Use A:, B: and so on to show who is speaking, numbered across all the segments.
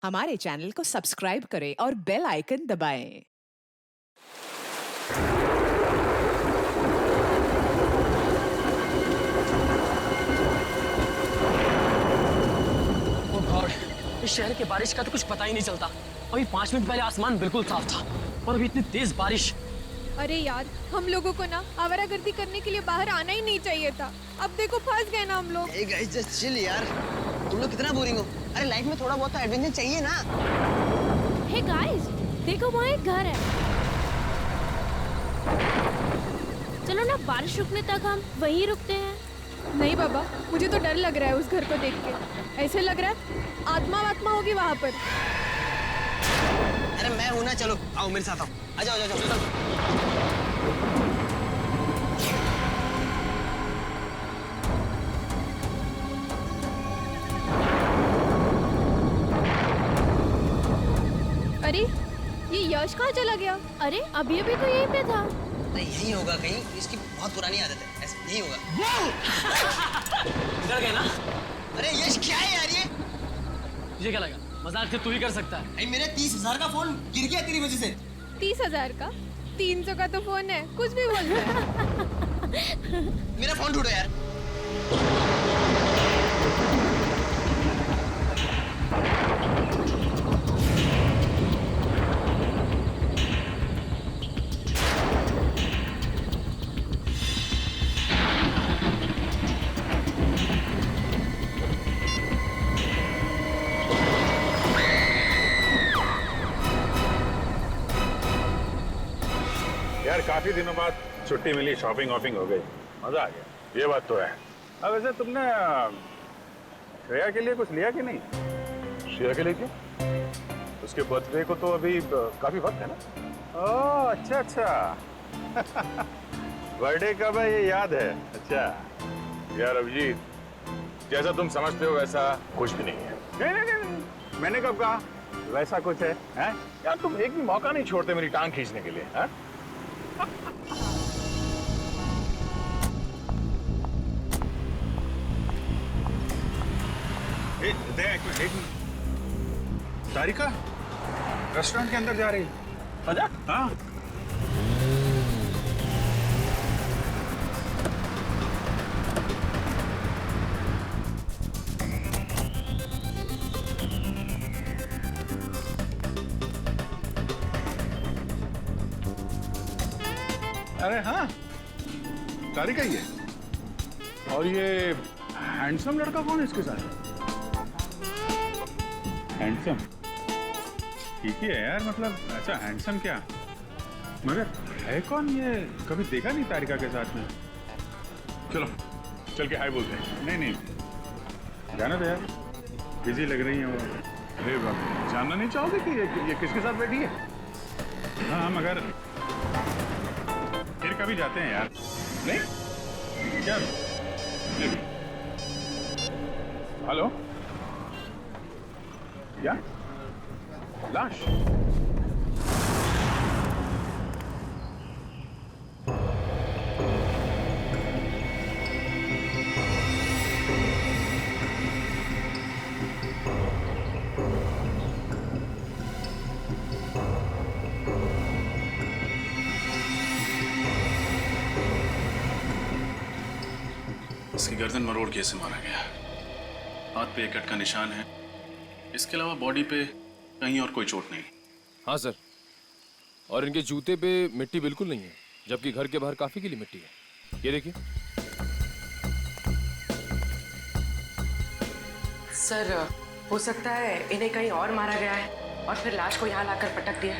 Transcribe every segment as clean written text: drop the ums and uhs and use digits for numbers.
A: हमारे चैनल को सब्सक्राइब करें और बेल आइकन दबाएं।
B: ओह गॉड, इस शहर के बारिश का तो कुछ पता ही नहीं चलता। अभी 5 मिनट पहले आसमान बिल्कुल साफ था और अभी इतनी तेज बारिश।
C: अरे यार, हम लोगों को ना आवारागर्दी करने के लिए बाहर आना ही नहीं चाहिए था। अब देखो फंस गए ना हम लोग।
D: Hey guys, just chill यार। तुम लोग कितना बोरिंग हो। अरे लाइफ में थोड़ा बहुत तो एडवेंचर चाहिए ना।
C: हे गाइस, देखो वहाँ एक घर है। चलो ना बारिश रुकने तक हम वहीं रुकते हैं। नहीं बाबा, मुझे तो डर लग रहा है उस घर को देख के। ऐसे लग रहा है आत्मा होगी वहाँ पर।
D: अरे मैं हूँ ना, चलो आओ मेरे साथ आओ। आ जाओ जाओ जाओ।
C: अरे ये यश कहाँ चला गया? अरे अभी अभी तो यहीं पे था।
D: अरे यही होगा कहीं, इसकी बहुत पुरानी आदत है, ऐसे यही होगा।
B: डर गए ना?
D: अरे यश क्या है यार ये?
B: तुझे क्या लगा मजाक से तू ही कर सकता है?
D: भाई मेरे 30,000 का फोन गिर गया तेरी वजह से।
C: 30,000 का? 300 का तो फोन है, कुछ भी बोल रहा है।
D: मेरा फोन ढूंढो यार।
E: यार काफी दिनों बाद छुट्टी मिली, शॉपिंग वॉपिंग हो गई, मजा आ गया। ये बात तो है। अब वैसे तुमने श्रेया के लिए कुछ लिया कि नहीं? श्रेया के लिए क्यों? उसके बर्थडे को तो अभी काफी वक्त है ना। ओह अच्छा अच्छा। बर्थडे कब है ये याद है? अच्छा यार अभिजीत, जैसा तुम समझते हो वैसा कुछ भी नहीं है। नहीं, मैंने कब कहा वैसा कुछ है, हैं? यार तुम एक भी मौका नहीं छोड़ते मेरी टांग खींचने के लिए, हैं? देख, तारिका रेस्टोरेंट के अंदर जा रही है। आजा। हाँ अरे हाँ, तारिका ही है। और ये हैंडसम लड़का कौन है इसके साथ? हैंडसम ठीक ही है यार, मतलब अच्छा हैंडसम क्या, मगर है कौन ये? कभी देखा नहीं तारिका के साथ में। चलो चल के हाय बोलते हैं। नहीं नहीं जाना तो यार, बिजी लग रही है वो। अरे बाप, जानना नहीं चाहोगे कि ये किसके साथ बैठी है? हाँ मगर फिर कभी जाते हैं यार। नहीं क्या? हेलो, क्या लाश?
F: इसकी गर्दन मरोड़ के ऐसे मारा गया। हाथ पे एक कट का निशान है, इसके अलावा बॉडी पे कहीं और कोई चोट नहीं।
G: हाँ सर, और इनके जूते पे मिट्टी बिल्कुल नहीं है, जबकि घर के बाहर काफी गीली मिट्टी है। ये देखिए।
H: सर, हो सकता है इन्हें कहीं और मारा गया है और फिर लाश को यहाँ लाकर पटक दिया।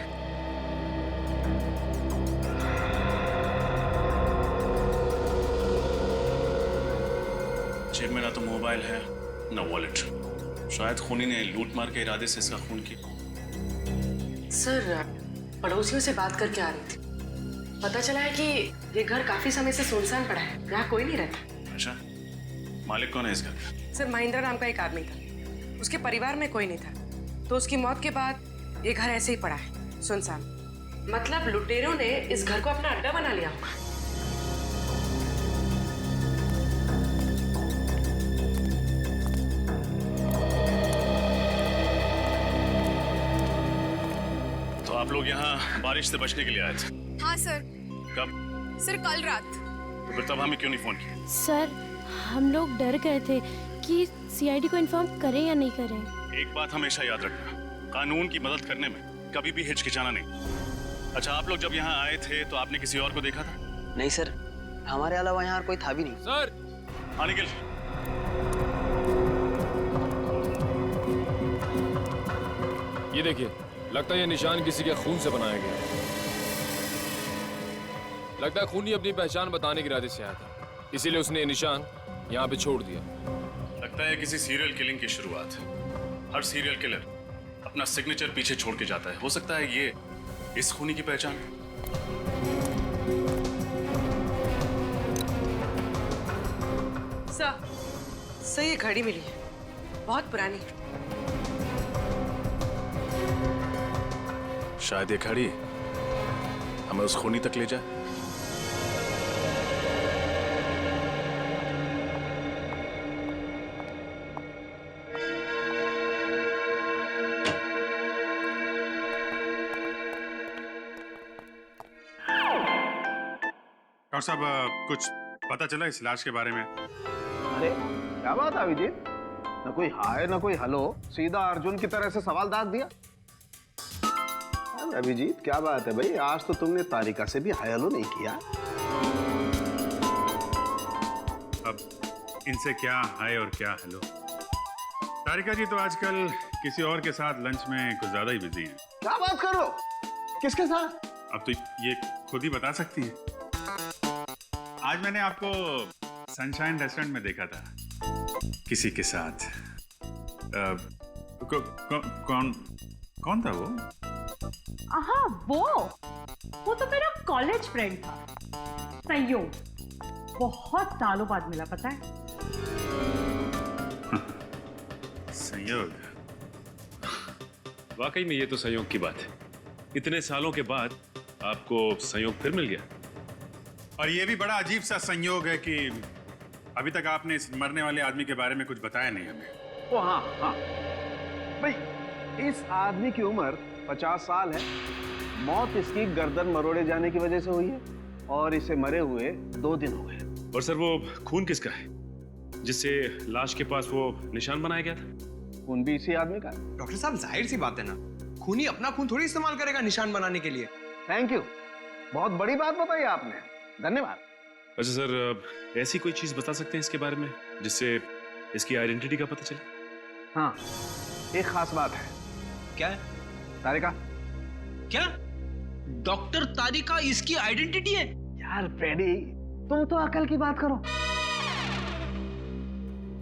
F: जेब में ना तो मोबाइल है ना वॉलेट। शायद खूनी ने लूट मार के इरादे से इसका खून किया।
H: सर, पड़ोसियों से बात करके आ रही थी, पता चला है कि ये घर काफी समय से सुनसान पड़ा है, यहाँ कोई नहीं रहता।
F: अच्छा, मालिक कौन है इस घर का?
H: सर, महेंद्र नाम का एक आदमी था, उसके परिवार में कोई नहीं था, तो उसकी मौत के बाद ये घर ऐसे ही पड़ा है सुनसान। मतलब लुटेरों ने इस घर को अपना अड्डा बना लिया होगा।
F: आप लोग यहाँ बारिश से बचने के लिए आए थे?
C: हाँ सर।
F: कब?
C: सर कल रात।
F: तो फिर तब हमें क्यों नहीं फोन किया?
C: सर हम लोग डर गए थे कि सीआईडी को इन्फॉर्म करें या नहीं करें।
F: एक बात हमेशा याद रखना, कानून की मदद करने में कभी भी हिचकिचाना नहीं। अच्छा, आप लोग जब यहाँ आए थे तो आपने किसी और को देखा था?
D: नहीं सर, हमारे अलावा यहाँ कोई था भी नहीं।
G: सर
F: हाँ निखिल,
G: ये देखिए, लगता है ये निशान किसी के खून से बनाया गया। लगता है खूनी अपनी पहचान बताने के इरादे से आया था, इसीलिए उसने ये निशान यहाँ पे छोड़ दिया।
F: लगता है किसी सीरियल किलिंग की शुरुआत है। हर सीरियल किलर अपना सिग्नेचर पीछे छोड़ के जाता है। हो सकता है ये इस खूनी की पहचान है।
H: सर ये घड़ी मिली है, बहुत पुरानी।
F: शायद ये घड़ी हमें उस खूनी तक ले जाए।
E: डॉक्टर साहब, कुछ पता चला इस लाश के बारे में?
I: अरे क्या बात है अभिजीत, न कोई हाय न कोई हेलो, सीधा अर्जुन की तरह से सवाल दाग दिया। अरे अभिजीत क्या बात है भाई, आज तो तुमने तारिका से भी हाय हेलो नहीं किया।
E: अब इनसे क्या हाय और क्या हेलो। तारिका जी तो आजकल किसी और के साथ लंच में कुछ ज्यादा ही बिजी हैं।
I: क्या बात कर रहे हो, किसके साथ?
E: अब तो ये खुद ही बता सकती हैं। आज मैंने आपको सनशाइन रेस्टोरेंट में देखा था किसी के साथ। कौन था वो?
J: हाँ वो तो मेरा कॉलेज फ्रेंड था, संयोग। बहुत सालों बाद मिला, पता है?
E: संयोग?
K: वाकई में ये तो संयोग की बात है। इतने सालों के बाद आपको संयोग फिर मिल गया।
E: और ये भी बड़ा अजीब सा संयोग है कि अभी तक आपने इस मरने वाले आदमी के बारे में कुछ बताया नहीं हमें।
I: ओ हाँ भाई, इस आदमी की उम्र 50 साल है। मौत इसकी गर्दन मरोड़े जाने की वजह से हुई है और इसे मरे हुए 2 दिन हो गए।
K: और सर वो खून किसका है जिससे लाश के पास वो निशान बनाया गया था?
I: खून भी इसी आदमी का है।
L: डॉक्टर साहब जाहिर सी बात है ना, खूनी अपना खून थोड़ी इस्तेमाल करेगा निशान बनाने के लिए।
I: थैंक यू, बहुत बड़ी बात बताई आपने, धन्यवाद।
K: अच्छा सर, ऐसी कोई चीज बता सकते हैं इसके बारे में जिससे इसकी आइडेंटिटी का पता चले?
I: हाँ, एक खास बात है।
L: क्या है?
I: तारिका।
L: क्या? डॉक्टर तारिका इसकी आइडेंटिटी है?
I: यार फ्रेडी, तुम तो अकल की बात करो।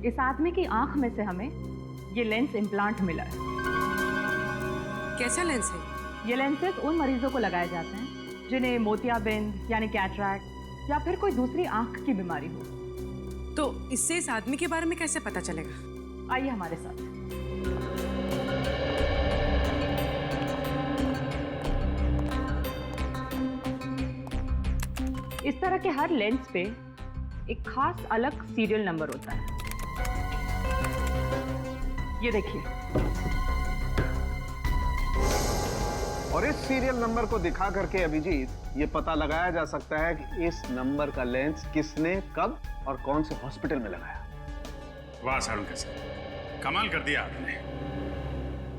J: इस आदमी की आंख में से हमें ये लेंस इम्प्लांट मिला है।
H: कैसा लेंस है?
J: ये लेंसेज उन मरीजों को लगाए जाते हैं जिन्हें मोतियाबिंद यानी कैटरैक्ट या फिर कोई दूसरी आंख की बीमारी हो।
H: तो इससे इस आदमी के बारे में कैसे पता चलेगा?
J: आइए हमारे साथ। इस तरह के हर लेंस पे एक खास अलग सीरियल नंबर होता है। ये देखिए।
I: और इस सीरियल नंबर को दिखा करके अभिजीत ये पता लगाया जा सकता है कि इस नंबर का लेंस किसने कब और कौन से हॉस्पिटल में लगाया।
E: वाह सारुण सर, कमाल कर दिया आपने।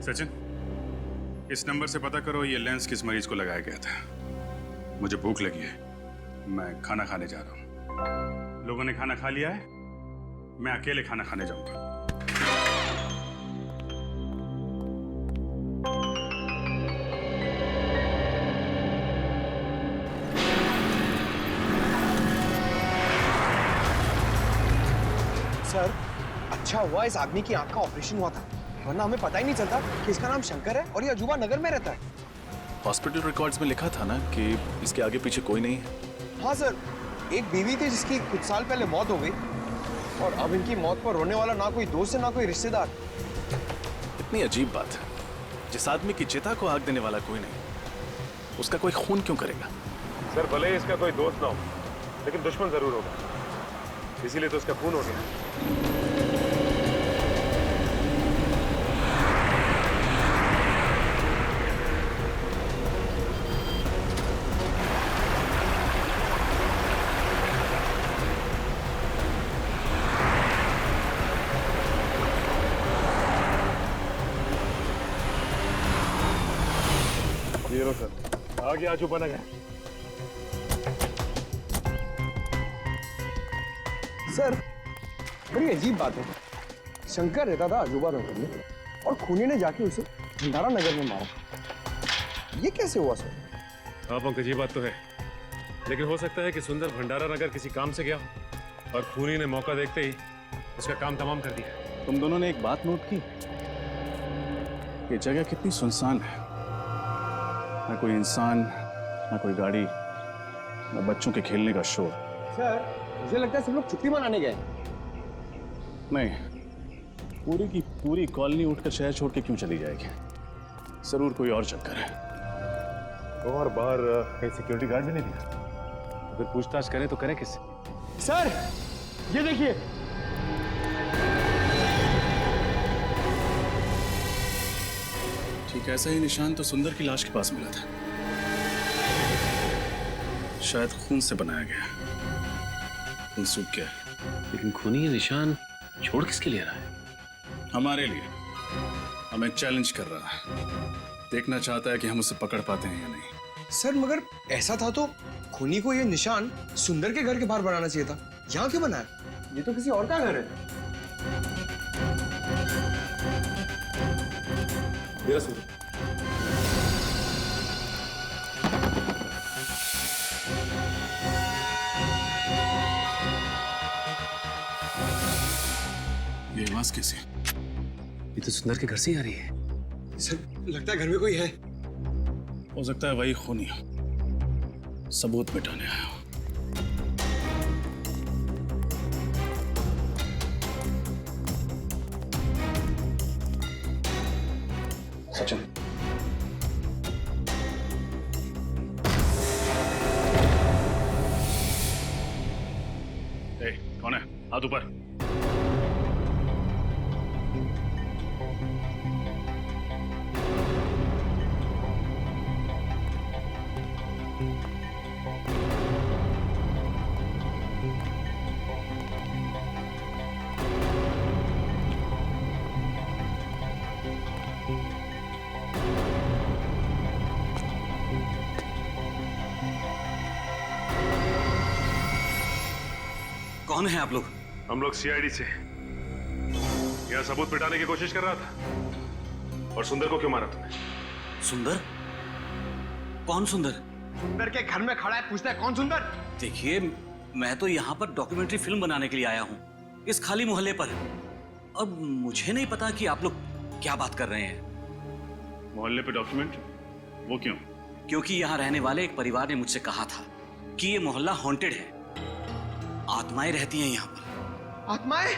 E: सचिन, इस नंबर से पता करो ये लेंस किस मरीज को लगाया गया था। मुझे भूख लगी है, मैं खाना खाने जा रहा हूँ। लोगों ने खाना खा लिया है, मैं अकेले खाना खाने जाऊंगा।
L: सर, अच्छा हुआ इस आदमी की आंख का ऑपरेशन हुआ था, वरना हमें पता ही नहीं चलता कि इसका नाम शंकर है और ये अजूबा नगर में रहता है।
F: हॉस्पिटल रिकॉर्ड्स में लिखा था ना कि इसके आगे पीछे कोई नहीं है।
L: हाँ सर, एक बीवी थी जिसकी कुछ साल पहले मौत हो गई और अब इनकी मौत पर रोने वाला ना कोई दोस्त है ना कोई रिश्तेदार।
F: इतनी अजीब बात है, जिस आदमी की चिता को आग देने वाला कोई नहीं, उसका कोई खून क्यों करेगा?
G: सर भले ही इसका कोई दोस्त ना हो, लेकिन दुश्मन जरूर होगा, इसीलिए तो इसका खून हो गया।
K: ये लो सर, आ गया अजूबा नगर।
L: सर बड़ी अजीब बात है, शंकर रहता था अजूबा नगर में और खूनी ने जाके उसे भंडारा नगर में मारा। ये कैसे हुआ सर?
K: हाँ पंकज, ये बात तो है, लेकिन हो सकता है कि सुंदर भंडारा नगर किसी काम से गया हो और खूनी ने मौका देखते ही उसका काम तमाम कर दिया।
F: तुम दोनों ने एक बात नोट की, ये जगह कितनी सुनसान है, ना कोई इंसान, ना कोई गाड़ी, ना बच्चों के खेलने का शोर।
L: सर मुझे लगता है सब लोग छुट्टी मनाने गए।
F: नहीं, पूरी की पूरी कॉलोनी उठकर शहर छोड़ के क्यों चली जाएगी? जरूर कोई और चक्कर है।
K: और बाहर कहीं सिक्योरिटी गार्ड भी नहीं दिखा, अगर पूछताछ करें तो करें किससे?
L: सर ये देखिए,
F: ठीक ऐसा ही निशान तो सुंदर की लाश के पास मिला था, शायद खून से बनाया गया, खून सूख गया।
K: लेकिन खूनी ये निशान छोड़ किसके लिए रहा है?
F: हमारे लिए, हमें चैलेंज कर रहा है, देखना चाहता है कि हम उसे पकड़ पाते हैं या नहीं।
L: सर मगर ऐसा था तो खूनी को ये निशान सुंदर के घर के बाहर बनाना चाहिए था, यहाँ क्यों बनाया? ये तो किसी और का घर है।
K: मेरा सुंदर,
F: ये आवाज कैसे?
K: ये तो सुंदर के घर से ही आ रही है।
L: सर लगता है घर में कोई है।
F: हो सकता है वही खूनी हो, सबूत मिटाने आया हो। सचिन, कौन है? हाथ ऊपर।
M: कौन है आप लोग?
K: हम लोग सीआईडी से। क्या सबूत मिटाने की कोशिश कर रहा था? और सुंदर को क्यों मारा तुमने?
M: सुंदर? कौन सुंदर?
L: सुंदर के घर में खड़ा है, पूछता है कौन सुंदर?
M: देखिए, मैं तो यहाँ पर डॉक्यूमेंट्री फिल्म बनाने के लिए आया हूँ, इस खाली मोहल्ले पर। अब मुझे नहीं पता कि आप लोग क्या बात कर रहे हैं।
K: मोहल्ले पे डॉक्यूमेंट? वो क्यों?
M: क्योंकि यहाँ रहने वाले एक परिवार ने मुझसे कहा था कि ये मोहल्ला हॉन्टेड है, आत्माएं रहती हैं यहाँ पर।
L: आत्माएं?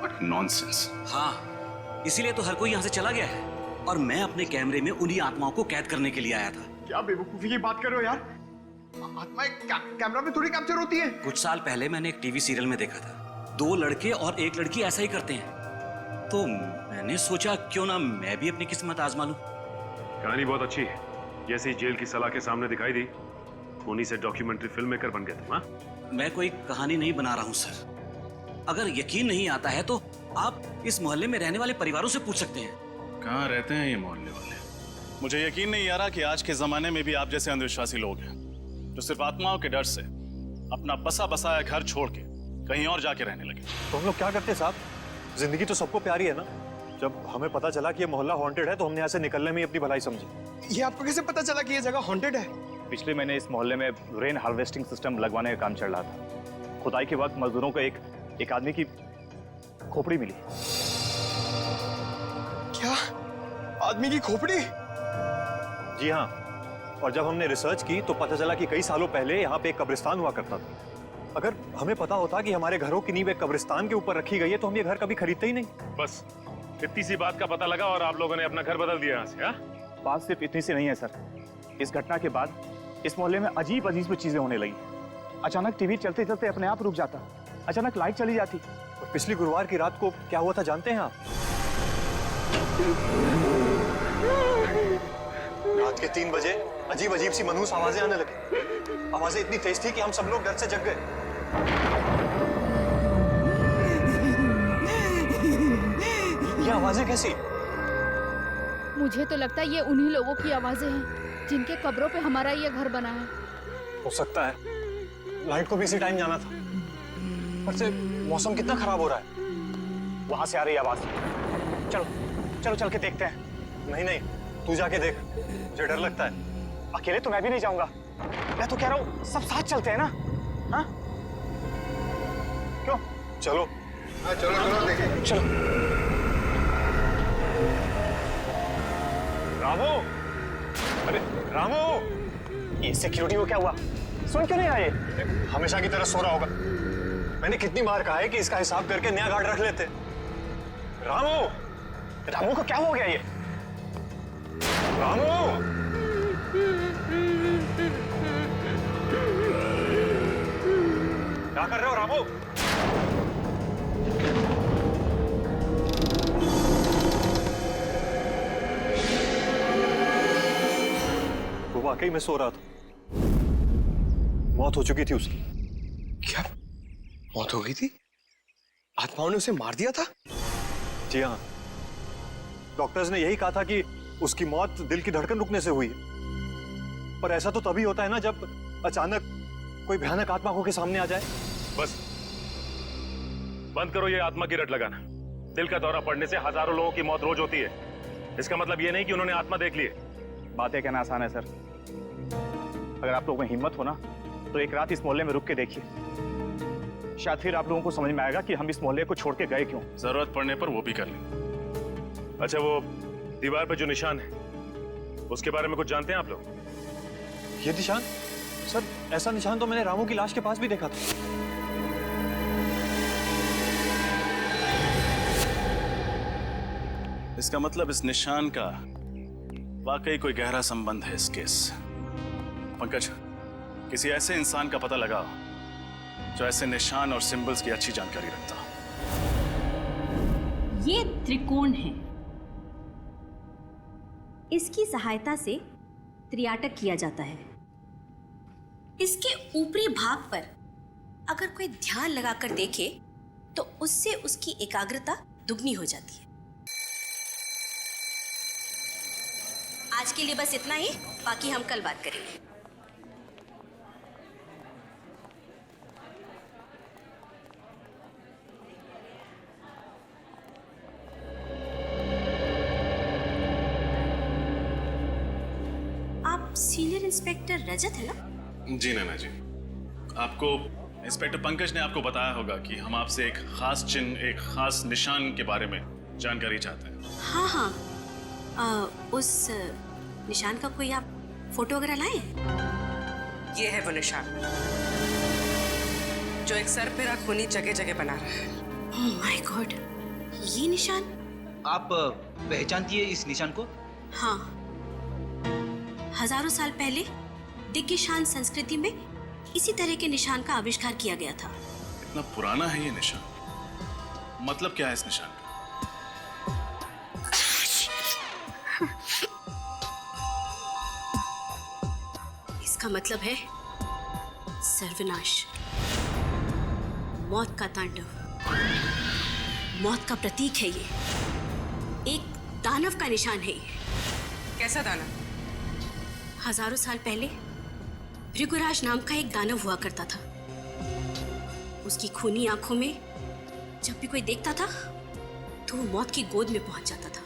F: What nonsense!
M: हाँ, इसीलिए तो हर कोई यहाँ से चला गया है और मैं अपने कैमरे में उन्हीं आत्माओं को कैद करने के लिए आया था।
L: क्या बेवकूफी की बात कर रहे हो यार? आत्माएं कैमरा में थोड़ी कैप्चर होती है।
M: कुछ साल पहले मैंने एक टीवी सीरियल में देखा था, 2 लड़के और 1 लड़की ऐसा ही करते हैं, तो मैंने सोचा क्यों ना मैं भी अपनी किस्मत आजमा लूं।
K: कहानी बहुत अच्छी है, जैसी जेल की सलाह के सामने दिखाई दी, खूनी से डॉक्यूमेंट्री फिल्म मेकर बन गए तुम। हाँ?
M: मैं कोई कहानी नहीं बना रहा हूँ सर। अगर यकीन नहीं आता है तो आप इस मोहल्ले में रहने वाले परिवारों से पूछ सकते हैं।
F: कहाँ रहते हैं ये मोहल्ले वाले? मुझे यकीन नहीं आ रहा कि आज के जमाने में भी आप जैसे अंधविश्वासी लोग हैं जो सिर्फ आत्माओं के डर से अपना बसा बसाया घर छोड़ के कहीं और जाके रहने लगे।
N: तो हम लोग क्या करते साहब? जिंदगी तो सबको प्यारी है ना। जब हमें पता चला कि ये मोहल्ला हॉन्टेड है तो हमने यहाँ से निकलने में ही अपनी भलाई समझी।
L: ये आपको कैसे पता चला कि ये जगह हॉन्टेड है?
N: पिछले महीने इस मोहल्ले में रेन हार्वेस्टिंग सिस्टम लगवाने का काम चल रहा था। खुदाई के वक्त मजदूरों को एक आदमी की खोपड़ी मिली।
L: क्या? आदमी की खोपड़ी?
N: जी हाँ, और जब हमने रिसर्च की तो पता चला कि कई सालों पहले यहाँ पे एक कब्रिस्तान हुआ करता था। अगर हमें पता होता कि हमारे घरों की नींव एक कब्रिस्तान के ऊपर रखी गई है तो हम ये घर कभी खरीदते ही नहीं।
K: बस इतनी सी बात का पता लगा और आप लोगों ने अपना घर बदल दिया यहाँ से। हाँ?
N: बात सिर्फ इतनी सी नहीं है सर। इस घटना के बाद इस मोहल्ले में अजीब अजीब चीजें होने लगी। अचानक टीवी चलते चलते अपने आप रुक जाता, अचानक लाइट चली जाती। और पिछली गुरुवार की रात को क्या हुआ था जानते हैं आप? रात के 3 बजे अजीब अजीब सी मनहूस आवाजें आने लगी। आवाजें इतनी तेज थी कि हम सब लोग डर से जग गए। ये आवाजें कैसी?
C: मुझे तो लगता है ये उन्हीं लोगों की आवाजें हैं जिनके कब्रों पे हमारा ये घर बना है।
N: हो सकता है, लाइट को भी इसी टाइम जाना था। पर से मौसम कितना खराब हो रहा है। वहां से आ रही आवाज। चलो चलो चल के देखते हैं। नहीं नहीं, तू जाके देख, मुझे डर लगता है। अकेले तो मैं भी नहीं जाऊंगा। मैं तो कह रहा हूँ सब साथ चलते हैं ना। हाँ क्यों? चलो।
L: हाँ चलो चलो देखें।
N: चलो। रामू, अरे रामू, ये सिक्योरिटी को क्या हुआ? सुन क्यों नहीं आए? हमेशा की तरह सो रहा होगा। मैंने कितनी बार कहा है कि इसका हिसाब करके नया गार्ड रख लेते। रामू, रामू को क्या हो गया ये? रामू, क्या कर रहे हो रामू? वो वाकई में सो रहा था। मौत हो चुकी थी उसकी।
L: क्या मौत हो गई थी? आत्माओं ने उसे मार दिया था?
N: जी हाँ, डॉक्टर्स ने यही कहा था कि उसकी मौत दिल की धड़कन रुकने से हुई है। पर ऐसा तो तभी होता है ना जब अचानक कोई भयानक आत्मा को के सामने आ जाए।
K: बस बंद करो ये आत्मा की रट लगाना। दिल का दौरा पड़ने से हजारों लोगों की मौत रोज होती है। इसका मतलब ये नहीं कि उन्होंने आत्मा देख ली है।
N: बातें कहना आसान है सर। अगर आप लोगों में हिम्मत हो ना तो एक रात इस मोहल्ले में रुक के देखिए। शायद फिर आप लोगों को समझ में आएगा कि हम इस मोहल्ले को छोड़ के गए क्यों।
K: जरूरत पड़ने पर वो भी कर लें। अच्छा, वो दीवार पे जो निशान है उसके बारे में कुछ जानते हैं आप लोग?
N: ये निशान? सर ऐसा निशान तो मैंने रामू की लाश के पास भी देखा था।
F: इसका मतलब इस निशान का वाकई कोई गहरा संबंध है इस केस। पंकज, किसी ऐसे इंसान का पता लगाओ जो ऐसे निशान और सिंबल्स की अच्छी जानकारी रखता हो।
O: ये त्रिकोण है। इसकी सहायता से त्रियाटक किया जाता है। इसके ऊपरी भाग पर अगर कोई ध्यान लगाकर देखे तो उससे उसकी एकाग्रता दुगनी हो जाती है। आज के लिए बस इतना ही, बाकी हम कल बात करेंगे। आप सीनियर इंस्पेक्टर रजत है ना?
F: जी नैना जी, आपको इंस्पेक्टर पंकज ने आपको बताया होगा कि हम आपसे एक खास चिन्ह, एक खास निशान के बारे में जानकारी चाहते हैं।
O: हाँ हाँ, उस निशान का कोई आप फोटो वगैरह लाए हैं?
H: ये है वो निशान जो एक सर पे खूनी जगह जगह बना रहा है।
O: ओह माय गॉड, ये निशान
D: आप पहचानती है इस निशान को?
O: हाँ, हजारों साल पहले दिग्गिशान संस्कृति में इसी तरह के निशान का आविष्कार किया गया था।
F: इतना पुराना है ये निशान? मतलब क्या है इस निशान का?
O: इसका मतलब है सर्वनाश, मौत का तांडव, मौत का प्रतीक है ये। एक दानव का निशान है ये।
H: कैसा दानव?
O: हजारों साल पहले भृगुराज नाम का एक दानव हुआ करता था। उसकी खूनी आंखों में जब भी कोई देखता था तो वो मौत की गोद में पहुंच जाता था।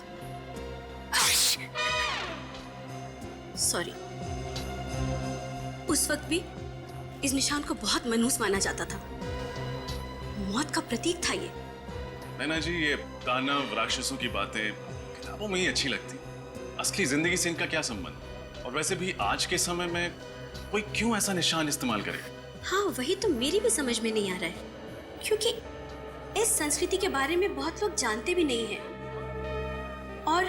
O: सॉरी, उस वक्त भी इस निशान को बहुत मनहूस माना जाता था। मौत का प्रतीक था ये।
F: नैना जी, ये दानव राक्षसों की बातें किताबों में ही अच्छी लगती, असली जिंदगी से इनका क्या संबंध? और वैसे भी आज के समय में कोई क्यों ऐसा निशान इस्तेमाल करे?
O: हाँ, वही तो मेरी भी समझ में नहीं आ रहा है, क्योंकि इस संस्कृति के बारे में बहुत लोग जानते भी नहीं हैं और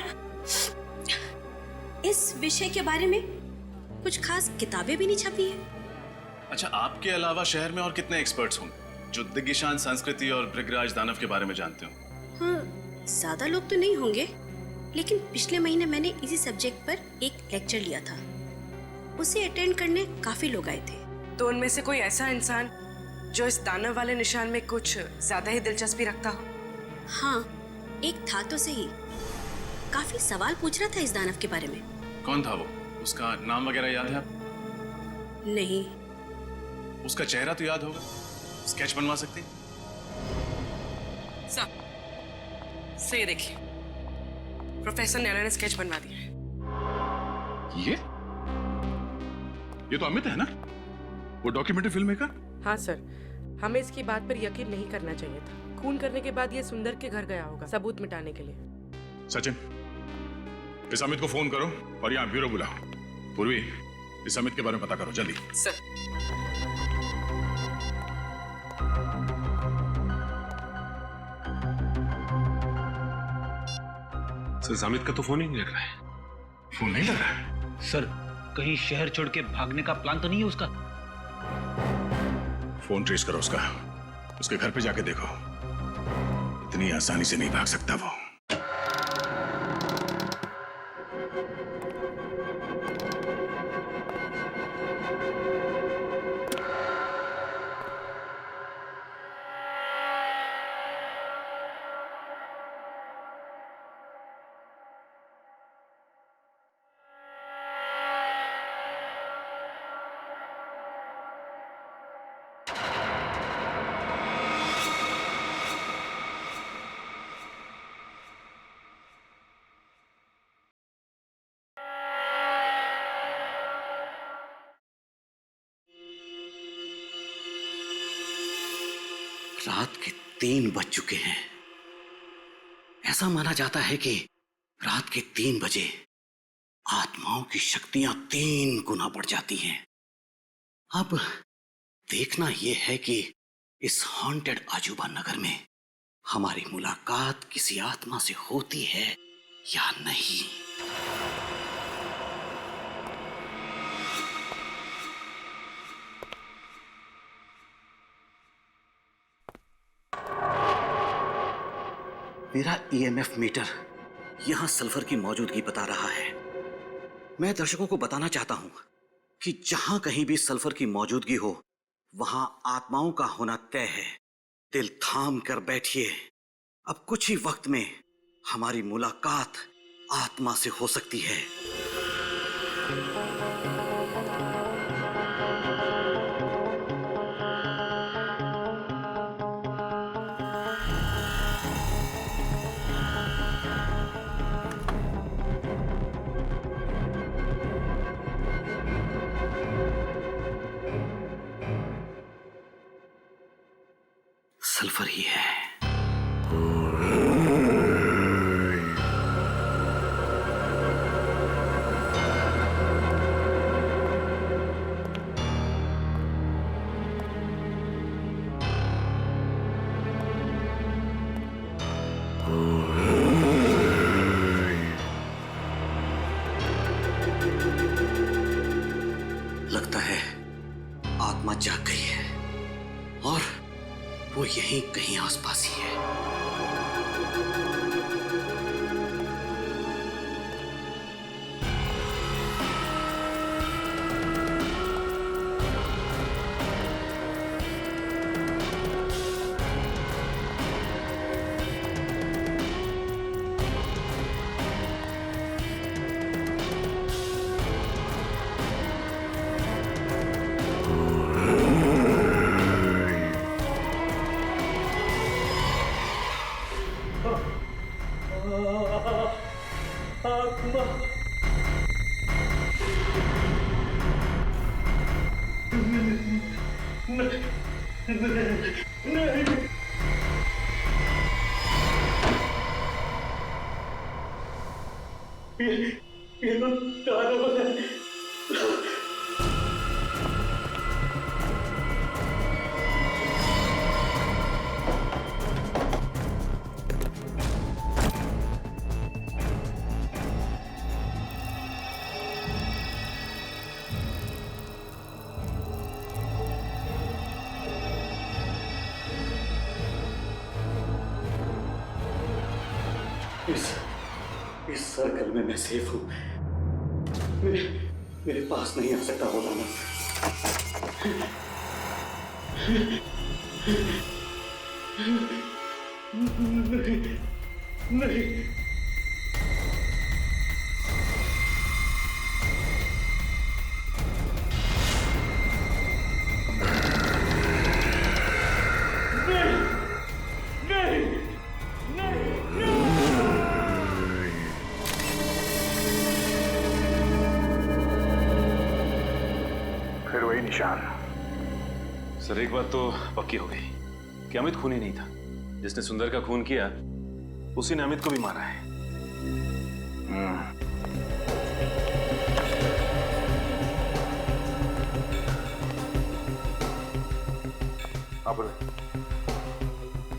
O: इस विषय के बारे में कुछ खास किताबें भी नहीं छपी है।
F: अच्छा, आपके अलावा शहर में और कितने एक्सपर्ट्स होंगे जो दिग्गिशान संस्कृति और भृगराज दानव के बारे में जानते हो?
O: हाँ, ज्यादा लोग तो नहीं होंगे, लेकिन पिछले महीने मैंने इसी सब्जेक्ट पर एक लेक्चर लिया था। उसे अटेंड करने काफी लोग आए थे।
H: तो उनमें से कोई ऐसा इंसान जो इस दानव वाले निशान में कुछ ज्यादा ही दिलचस्पी रखता हो?
O: हाँ, एक था तो सही। काफी सवाल पूछ रहा था इस दानव के बारे में।
F: कौन था वो? उसका नाम वगैरह याद है आप?
O: नहीं।
F: उसका चेहरा तो याद होगा, स्केच बनवा सकते हैं?
H: सर, ये देखिए, प्रोफेसर नैना ने स्केच बनवा दिया है।
E: ये तो अमित है ना, वो डॉक्यूमेंट्री फिल्म मेकर?
H: हाँ सर, हमें इसकी बात पर यकीन नहीं करना चाहिए था। खून करने के बाद ये सुंदर के घर गया होगा सबूत मिटाने के लिए।
E: सचिन, इस अमित को फोन करो और यहाँ ब्यूरो बुलाओ। पूर्वी, इस अमित के बारे में पता करो जल्दी।
H: सर।
K: सर, अमित का तो फोन ही नहीं लग रहा है।
E: फोन नहीं लग रहा है?
M: सर, कहीं शहर छोड़ के भागने का प्लान तो नहीं है उसका?
E: फोन ट्रेस करो उसका, उसके घर पे जाके देखो। इतनी आसानी से नहीं भाग सकता वो।
M: रात के 3 बज चुके हैं। ऐसा माना जाता है कि रात के 3 बजे आत्माओं की शक्तियां 3 गुना बढ़ जाती हैं। अब देखना यह है कि इस हॉन्टेड अजूबा नगर में हमारी मुलाकात किसी आत्मा से होती है या नहीं। मेरा ईएमएफ मीटर यहां सल्फर की मौजूदगी बता रहा है। मैं दर्शकों को बताना चाहता हूं कि जहां कहीं भी सल्फर की मौजूदगी हो, वहां आत्माओं का होना तय है। दिल थाम कर बैठिए, अब कुछ ही वक्त में हमारी मुलाकात आत्मा से हो सकती है। सल्फर ही है। लगता है आत्मा जाग गई है और वो यहीं कहीं आसपास ही है। इस सर्कल में मैं सेफ हूं। मेरे पास नहीं आ सकता वो दानव। नहीं।
E: निशान।
K: सर एक बात तो पक्की हो गई कि अमित खूनी नहीं था। जिसने सुंदर का खून किया उसी ने अमित को भी मारा है।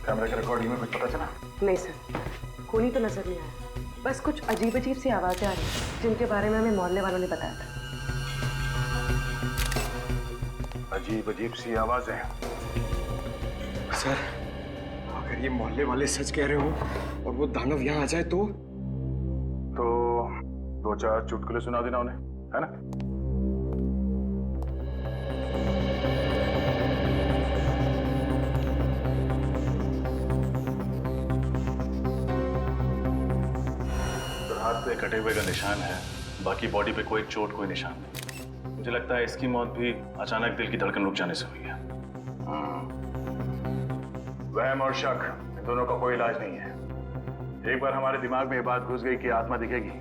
E: कैमरे के रिकॉर्डिंग में कुछ पता चला?
H: नहीं सर, खूनी तो नजर नहीं आया। बस कुछ अजीब अजीब सी आवाजें आ रही जिनके बारे में हमें मोहल्ले वालों ने बताया था।
E: अजीब अजीब सी आवाजें।
L: सर, अगर ये मोहल्ले वाले सच कह रहे हो और वो दानव यहाँ आ जाए तो
E: 2-4 चुटकुले सुना देना उन्हें, है ना?
F: हाथ पे कटे हुए का निशान है, बाकी बॉडी पे कोई चोट कोई निशान नहीं। मुझे लगता है इसकी मौत भी अचानक दिल की धड़कन रुक जाने से हुई है।
E: वहम और शक इन दोनों का कोई इलाज नहीं है। एक बार हमारे दिमाग में ये बात घुस गई कि आत्मा दिखेगी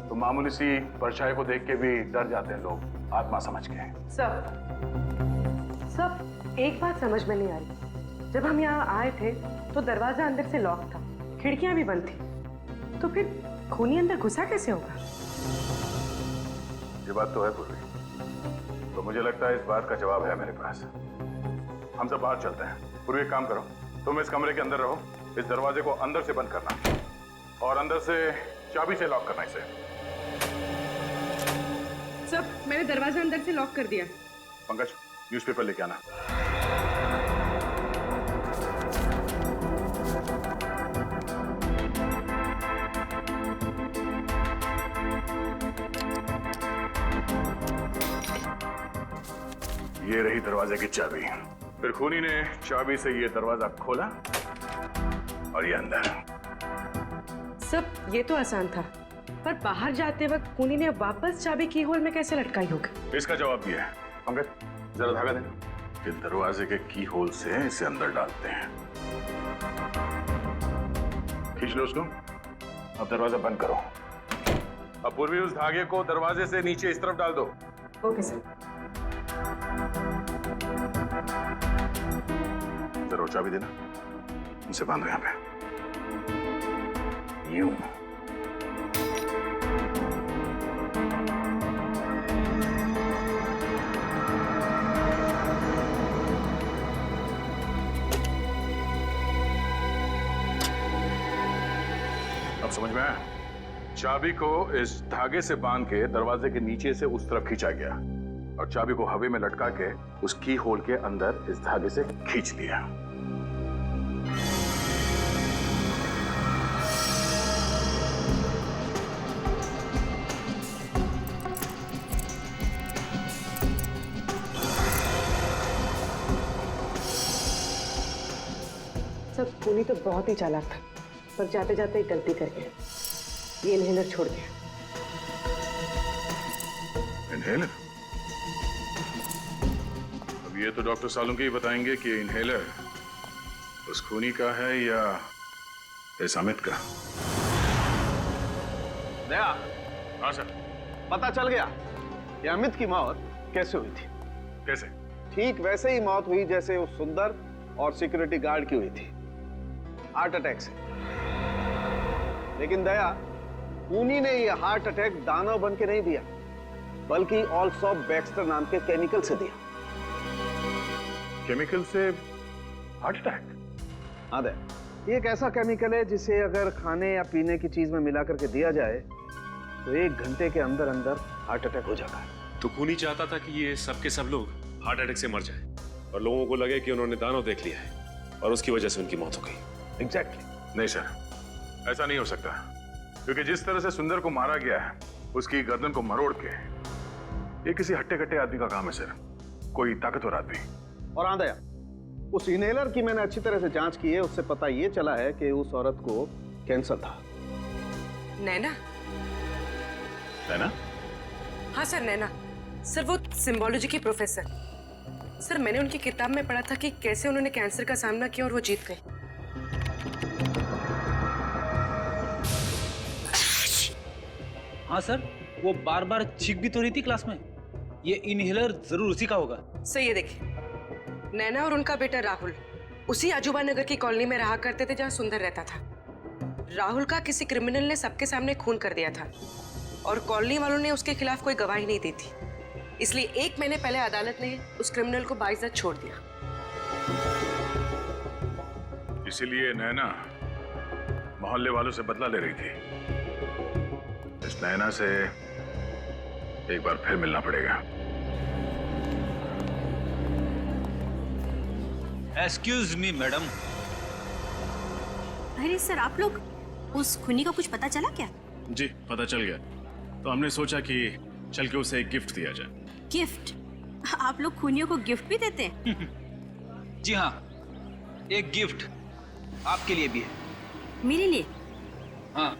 E: तो मामूली सी परछाई को देख के भी डर जाते हैं लोग, आत्मा समझ के।
H: सब एक बात समझ में नहीं आ रही। जब हम यहाँ आए थे तो दरवाजा अंदर से लॉक था, खिड़कियां भी बंद थी, तो फिर खूनी अंदर घुसा कैसे होगा?
E: ये बात तो है पूर्वी, तो मुझे लगता है इस बात का जवाब है मेरे पास। हम सब बाहर चलते हैं। पूर्वी एक काम करो, तुम इस कमरे के अंदर रहो, इस दरवाजे को अंदर से बंद करना और अंदर से चाबी से लॉक करना इसे।
H: सब, मैंने दरवाजा अंदर से लॉक कर दिया।
E: पंकज, न्यूज़पेपर लेके आना। ये रही दरवाजे की चाबी। फिर खूनी ने चाबी से ये दरवाजा खोला और ये अंदर।
H: सब ये तो आसान था, पर बाहर जाते वक्त खूनी ने वापस चाबी की होल में कैसे लटकाई होगी?
E: इसका जवाब भी है। पंकज, जरा धागा देना। कि दरवाजे के की होल से इसे अंदर डालते हैं। खींच लो उसको। अब दरवाजा बंद करो। अब पूर्वी उस धागे को दरवाजे से नीचे इस तरफ डाल दो।
H: Okay sir.
E: जरूर चाबी देना। उसे बांधो यहाँ पे। यूं। अब समझ में आया? चाबी को इस धागे से बांध के दरवाजे के नीचे से उस तरफ खींचा गया और चाबी को हवा में लटका के उस की होल के अंदर इस धागे से खींच लिया।
H: सब, खूनी तो बहुत ही चालाक था, पर जाते जाते एक गलती कर गया। ये इनहेलर छोड़ गया।
E: इनहेलर? अब ये तो डॉक्टर सालुंके ही बताएंगे कि इनहेलर उस खूनी का है या इस अमित का।
I: दया।
E: हाँ सर।
I: पता चल गया कि अमित की मौत कैसे हुई थी।
E: कैसे? ठीक
I: वैसे ही मौत हुई जैसे उस सुंदर और सिक्योरिटी गार्ड की हुई थी, हार्ट अटैक से। लेकिन दया, खूनी ने यह हार्ट अटैक दानव बन के नहीं दिया, बल्कि ऑल्सो बैक्स्टर नाम के केमिकल से दिया।
E: केमिकल से हार्ट अटैक?
I: हाँ दया, ये एक ऐसा केमिकल है जिसे अगर खाने या पीने की चीज में मिला करके दिया जाए तो 1 घंटे के अंदर अंदर हार्ट अटैक हो जाता है।
K: तो खूनी चाहता था कि ये सब के सब लोग हार्ट अटैक से मर जाए और लोगों को लगे कि उन्होंने दानव देख लिया है और उसकी वजह से उनकी मौत हो गई।
I: एग्जैक्टली।
E: नहीं सर, ऐसा नहीं हो सकता, क्योंकि जिस तरह से सुंदर को मारा गया है, उसकी गर्दन को मरोड़ के, ये किसी हट्टे कट्टे आदमी का काम है सर, कोई ताकतवर आदमी।
I: और हाँ दया, उस इनहेलर की मैंने अच्छी तरह से जांच की है, उससे पता ये चला है कि उस औरत को कैंसर था।
H: नैना?
E: नैना?
H: हाँ सर, नैना। सर, वो सिम्बोलॉजी की प्रोफेसर। सर, मैंने उनकी किताब में पढ़ा था कि कैसे उन्होंने कैंसर का सामना किया और वो जीत गए।
P: हाँ सर, वो बार बार चीख भी तो रही थी क्लास में। ये इनहेलर जरूर उसी का होगा।
H: सही है, देखिए नैना और उनका बेटा राहुल उसी अजूबा नगर की कॉलोनी में रहा करते थे जहाँ सुंदर रहता था। राहुल का किसी क्रिमिनल ने सबके सामने खून कर दिया था और कॉलोनी वालों ने उसके खिलाफ कोई गवाही नहीं दी थी, इसलिए 1 महीने पहले अदालत ने उस क्रिमिनल को बाइज्जत छोड़ दिया।
E: इसीलिए नैना मोहल्ले वालों से बदला ले रही थी। इस नैना से एक बार फिर मिलना पड़ेगा।
P: Excuse me madam.
O: अरे सर, आप लोग उस खूनी का कुछ पता चला क्या?
F: जी पता चल गया, तो हमने सोचा कि चल के उसे एक गिफ्ट दिया जाए।
O: गिफ्ट? आप लोग खूनियों को गिफ्ट भी देते हैं?
P: जी हाँ, एक गिफ्ट आपके लिए भी है।
O: मेरे लिए?
P: हाँ।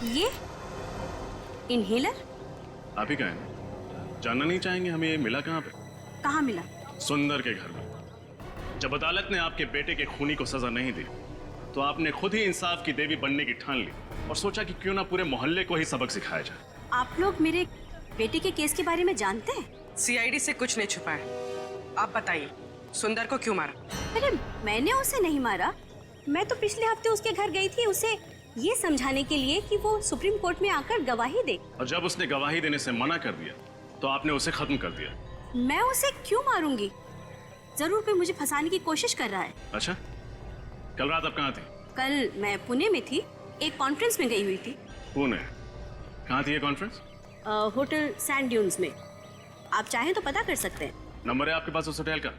O: ये इनहेलर?
F: आप ही कहें, जानना नहीं चाहेंगे हमें ये मिला कहाँ पे?
O: कहाँ मिला?
F: सुंदर के घर में। जब अदालत ने आपके बेटे के खूनी को सजा नहीं दी, तो आपने खुद ही इंसाफ की देवी बनने की ठान ली और सोचा कि क्यों ना पूरे मोहल्ले को ही सबक सिखाया जाए।
O: आप लोग मेरे बेटे के केस के बारे में जानते हैं?
H: सीआईडी से कुछ नहीं छुपा है। आप बताइए, सुंदर को क्यों मारा?
O: अरे मैंने उसे नहीं मारा। मैं तो पिछले हफ्ते उसके घर गई थी उसे ये समझाने के लिए कि वो सुप्रीम कोर्ट में आकर गवाही दे।
F: और जब उसने गवाही देने से मना कर दिया, तो आपने उसे खत्म कर दिया।
O: मैं उसे क्यों मारूंगी? जरूर कोई मुझे फंसाने की कोशिश कर रहा है।
F: अच्छा, कल रात आप कहाँ थी?
O: कल मैं पुणे में थी, एक कॉन्फ्रेंस में गई हुई थी।
F: पुणे? कहाँ थी ये कॉन्फ्रेंस?
O: होटल सैंड ड्यून्स में। आप चाहें तो पता कर सकते हैं।
F: नंबर है आपके पास उस होटल का?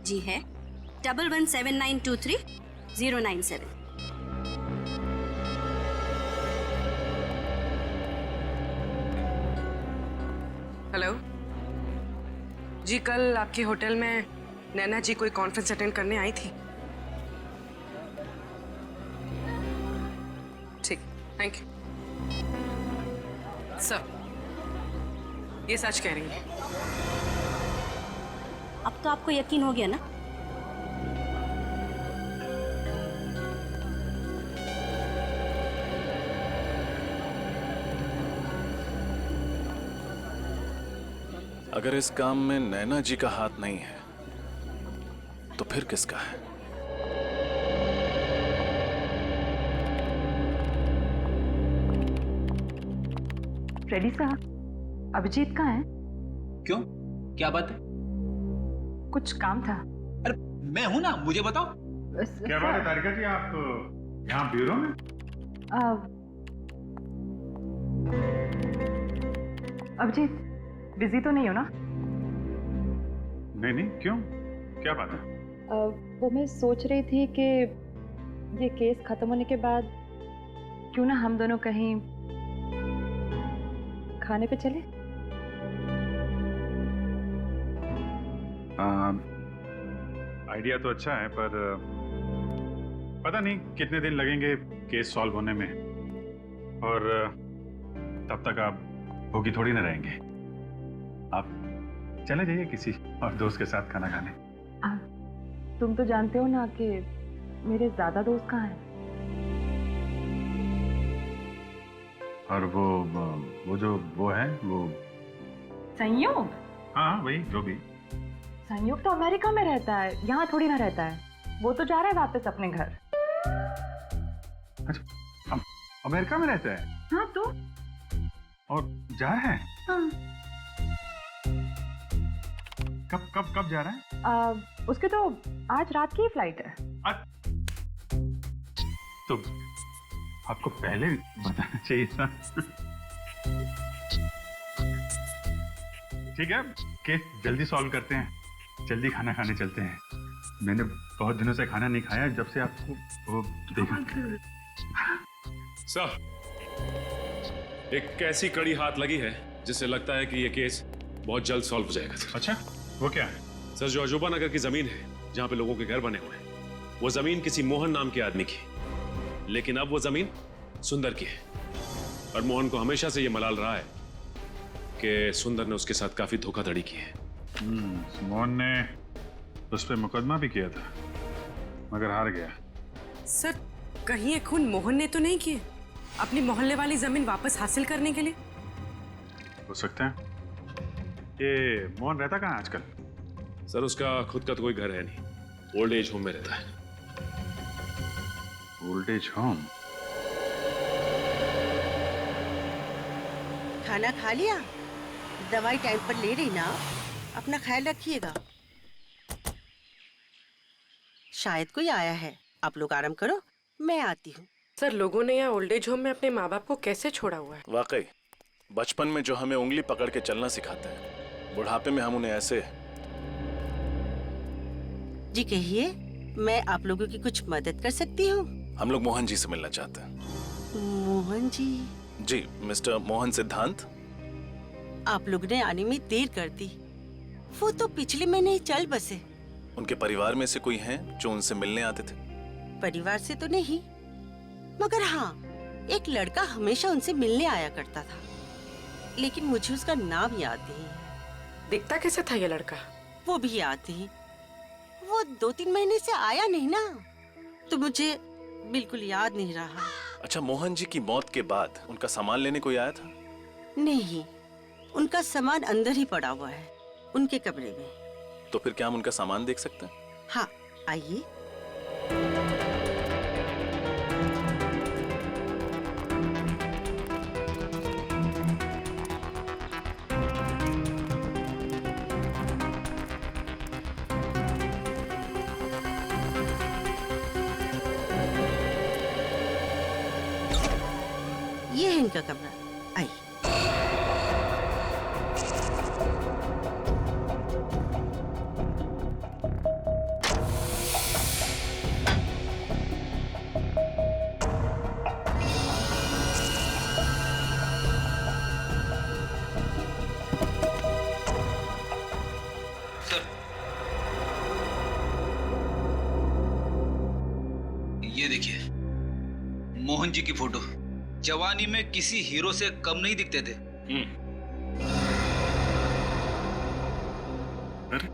O: जी है, 117923-097।
H: हेलो जी, कल आपके होटल में नैना जी कोई कॉन्फ्रेंस अटेंड करने आई थी। ठीक, थैंक यू सर। ये सच कह रही है?
O: अब तो आपको यकीन हो गया ना?
F: अगर इस काम में नैना जी का हाथ नहीं है, तो फिर किसका है?
J: फ्रेडी साहब, अभिजीत कहाँ है?
P: क्यों, क्या बात है?
J: कुछ काम था।
P: अरे मैं हूं ना, मुझे बताओ।
E: क्या बात है तारिका जी, आप यहाँ ब्यूरो में?
J: अभिजीत, बिजी तो नहीं हो ना?
E: नहीं नहीं, क्यों, क्या बात है?
J: वो मैं सोच रही थी कि ये केस खत्म होने के बाद क्यों ना हम दोनों कहीं खाने पे चले?
E: आइडिया तो अच्छा है, पर पता नहीं कितने दिन लगेंगे केस सॉल्व होने में, और तब तक आप भूखी थोड़ी ना रहेंगे। आप चले जाइए किसी और दोस्त के साथ खाना खाने।
J: तुम तो जानते हो ना कि मेरे ज्यादा दोस्त कहाँ हैं।
E: और वो जो वो है वो
J: संयोग?
E: हाँ वही, जो भी।
J: संयोग तो अमेरिका में रहता है, यहाँ थोड़ी ना रहता है। वो तो जा रहा है वापस अपने घर।
E: अच्छा, अमेरिका में रहता है?
J: हाँ तो?
E: और जा रहा है?
J: हाँ।
E: कब जा रहा है?
J: उसके तो आज रात की फ्लाइट है।
E: तो आपको पहले बताना चाहिए था। ठीक है, केस जल्दी सॉल्व करते हैं, जल्दी खाना खाने चलते हैं। मैंने बहुत दिनों से खाना नहीं खाया जब से आपको वो देखा।
K: सर, एक ऐसी कड़ी हाथ लगी है जिससे लगता है कि ये केस बहुत जल्द सॉल्व हो जाएगा सर।
E: अच्छा, वो क्या है?
K: सर, जो अजूबा नगर की जमीन है जहां पे लोगों के घर बने हुए हैं, वो जमीन किसी मोहन नाम के आदमी की, लेकिन अब वो जमीन सुंदर की है। और मोहन को हमेशा से ये मलाल रहा है कि सुंदर ने उसके साथ काफी धोखाधड़ी की है।
E: मोहन ने उस पर मुकदमा भी किया था। मगर हार गया।
H: सर कहीं ये खून मोहन ने तो नहीं किए अपनी मोहल्ले वाली जमीन वापस हासिल करने के लिए?
E: हो सकता है। ये मोहन रहता कहाँ है आजकल?
K: सर उसका खुद का तो कोई घर है नहीं, ओल्ड एज होम में रहता है।
E: Old age home?
Q: खाना खा लिया? दवाई टाइम पर ले रही ना? अपना ख्याल रखिएगा। शायद कोई आया है, आप लोग आराम करो, मैं आती हूँ।
H: सर लोगों ने यहाँ ओल्ड एज होम में अपने माँ बाप को कैसे छोड़ा हुआ है?
F: वाकई बचपन में जो हमें उंगली पकड़ के चलना सिखाते हैं, बुढ़ापे में हम उन्हें ऐसे।
Q: जी कहिए, मैं आप लोगों की कुछ मदद कर सकती हूँ?
F: हम लोग मोहन जी से मिलना चाहते हैं।
Q: मोहन जी?
F: जी, मिस्टर मोहन सिद्धांत।
Q: आप लोग ने आने में देर कर दी, वो तो पिछले महीने ही चल बसे।
F: उनके परिवार में से कोई हैं जो उनसे मिलने आते थे?
Q: परिवार से तो नहीं, मगर हाँ, एक लड़का हमेशा उनसे मिलने आया करता था, लेकिन मुझे उसका नाम याद नहीं है।
H: दिखता कैसे था ये लड़का?
Q: वो भी याद नहीं, वो 2-3 महीने से आया नहीं ना, तो मुझे बिल्कुल याद नहीं रहा।
F: अच्छा, मोहन जी की मौत के बाद उनका सामान लेने कोई आया था?
Q: नहीं, उनका सामान अंदर ही पड़ा हुआ है, उनके कमरे में।
F: तो फिर क्या हम उनका सामान देख सकते हैं?
Q: हाँ, आइए। ये है इनका कमरा, आइए।
P: ये देखिए, मोहन जी की फोटो। जवानी में किसी हीरो से कम नहीं दिखते थे।
F: अरे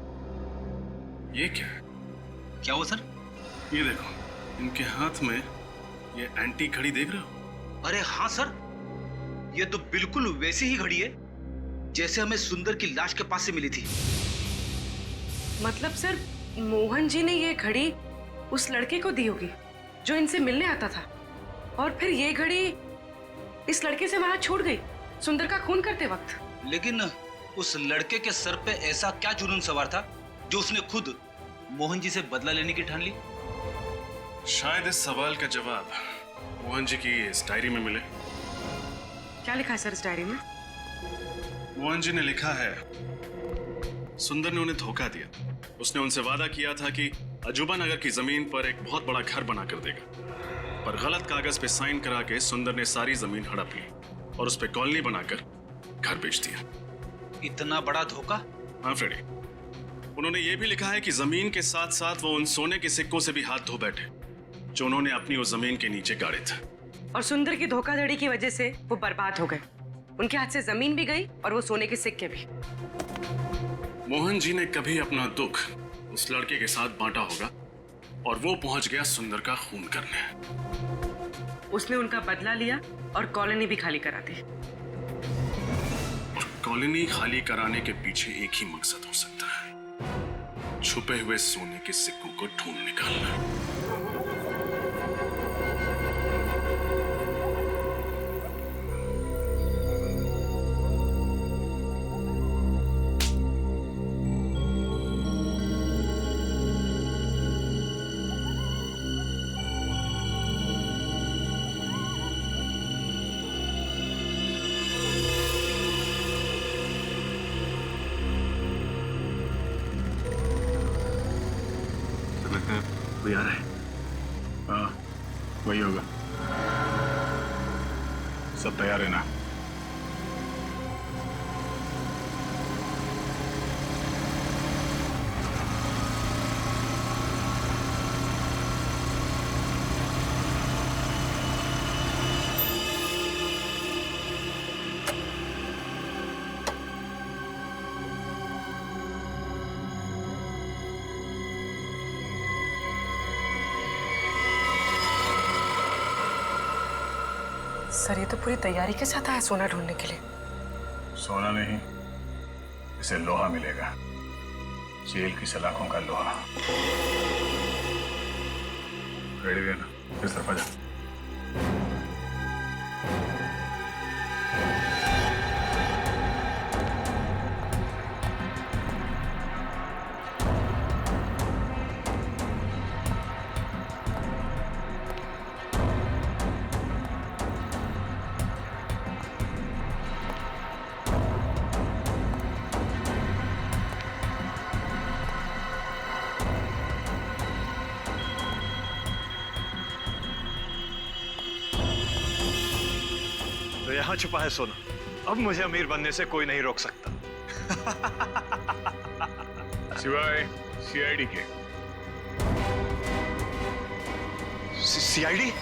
F: ये क्या
P: हुआ सर?
F: ये देखो, इनके हाथ में ये एंटीक घड़ी देख रहे हो?
P: अरे हाँ सर, ये तो बिल्कुल वैसी ही घड़ी है जैसे हमें सुंदर की लाश के पास से मिली थी।
H: मतलब सर, मोहन जी ने ये घड़ी उस लड़के को दी होगी जो इनसे मिलने आता था, और फिर ये घड़ी इस लड़के से वहां छूट गई सुंदर का खून करते वक्त।
P: लेकिन उस लड़के के सर पे ऐसा क्या जुनून सवार था जो उसने खुद मोहन जी से बदला लेने की ठान ली?
F: शायद इस सवाल का जवाब मोहन जी की इस डायरी में मिले।
H: क्या लिखा है सर इस डायरी में?
F: मोहन जी ने लिखा है, सुंदर ने उन्हें धोखा दिया। उसने उनसे वादा किया था कि अजूबा नगर की जमीन पर एक बहुत बड़ा घर बना कर देगा, पर गलत कागज पे साइन करा के सुंदर ने सारी जमीन हड़प ली और उस पे कॉलोनी बनाकर घर बेच दिया।
P: इतना बड़ा धोखा?
F: हाँ फ्रेडी, उन्होंने ये भी लिखा है कि जमीन के साथ साथ वो उन सोने के सिक्कों से भी हाथ धो बैठे जो उन्होंने अपनी उस जमीन के नीचे गाड़े थे।
H: और सुंदर की धोखाधड़ी की वजह से वो बर्बाद हो गए। उनके हाथ से जमीन भी गई और वो सोने के सिक्के भी।
F: मोहन जी ने कभी अपना दुख उस लड़के के साथ बांटा होगा और वो पहुंच गया सुंदर का खून करने।
H: उसने उनका बदला लिया और कॉलोनी भी खाली करा दी।
F: और कॉलोनी खाली कराने के पीछे एक ही मकसद हो सकता है, छुपे हुए सोने के सिक्कों को ढूंढ निकालना। कोई आ रहा है? हाँ, वही होगा। सब तैयार है ना?
H: सर ये तो पूरी तैयारी के साथ आया सोना ढूंढने के लिए।
E: सोना नहीं, इसे लोहा मिलेगा, जेल की सलाखों का लोहा। रेडी रहना, इस तरफ आ जा।
N: तो यहाँ छुपा है सोना, अब मुझे अमीर बनने से कोई नहीं रोक सकता।
E: सिवाय सीआईडी के।
N: सीआईडी?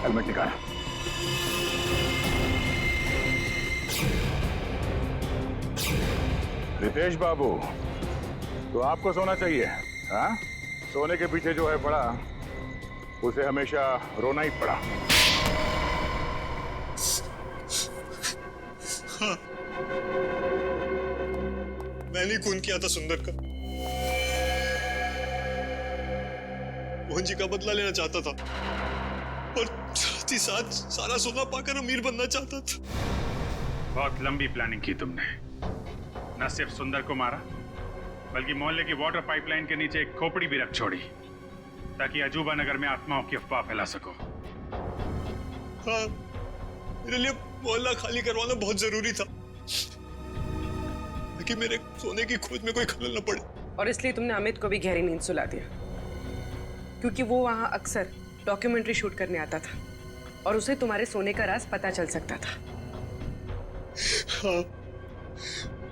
E: हेलमेट निकाल। रितेश बाबू, तो आपको सोना चाहिए? हाँ, सोने के पीछे जो है पड़ा, उसे हमेशा रोना ही पड़ा।
N: हाँ, मैंने खून किया था सुंदर का। मोहन जी का बदला लेना चाहता था और साथ ही साथ सारा सोना पाकर अमीर बनना चाहता था।
E: बहुत लंबी प्लानिंग की तुमने। न सिर्फ सुंदर को मारा, बल्कि मोहल्ले की वाटर पाइपलाइन के नीचे एक खोपड़ी भी रख छोड़ी, ताकि अजूबा नगर में आत्माओं की अफवाह फैला सको।
N: हाँ, मेरे लिए मोहल्ला खाली करवाना बहुत जरूरी था, ताकि मेरे सोने की खोज में कोई खलल न पड़े।
H: और इसलिए तुमने अमित को भी गहरी नींद सुला दिया, क्योंकि वो वहां अक्सर डॉक्यूमेंट्री शूट करने आता था और उसे तुम्हारे सोने का राज पता चल सकता था।
N: हाँ,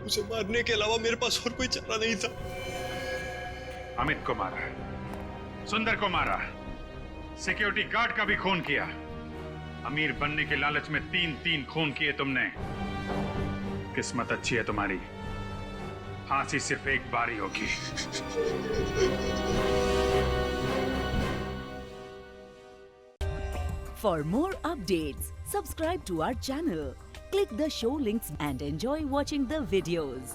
N: उसे मारने के अलावा मेरे पास और कोई चारा नहीं था।
E: अमित को मारा, सुंदर को मारा, सिक्योरिटी गार्ड का भी खून किया। अमीर बनने के लालच में 3-3 खून किए तुमने। किस्मत अच्छी है तुम्हारी, फांसी सिर्फ एक बार ही होगी।
A: For more updates, subscribe to our channel, click the show links and enjoy watching the videos.